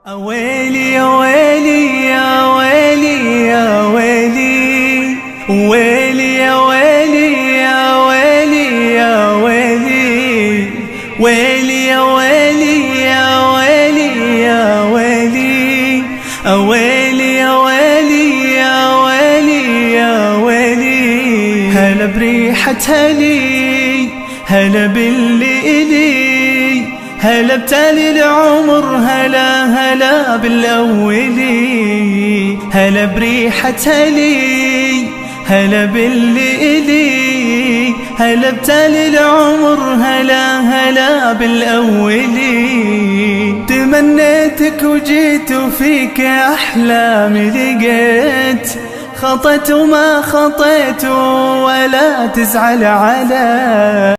أويلي يا ويلي يا ويلي يا ويلي، ويلي يا ويلي يا ويلي يا ويلي، ويلي يا ويلي يا ويلي يا ويلي، أويلي يا ويلي يا ويلي يا ويلي. هلا بريحة هلي، هلا باللي إلي، هلا بتالي العمر، هلا هلا بالأولي. هلا بريحة هلي، هلا باللي إلي، هلا بتالي العمر، هلا هلا بالأولي. تمنيتك وجيت وفيك أحلامي لقيت، خطيت وما خطيت ولا تزعل علي.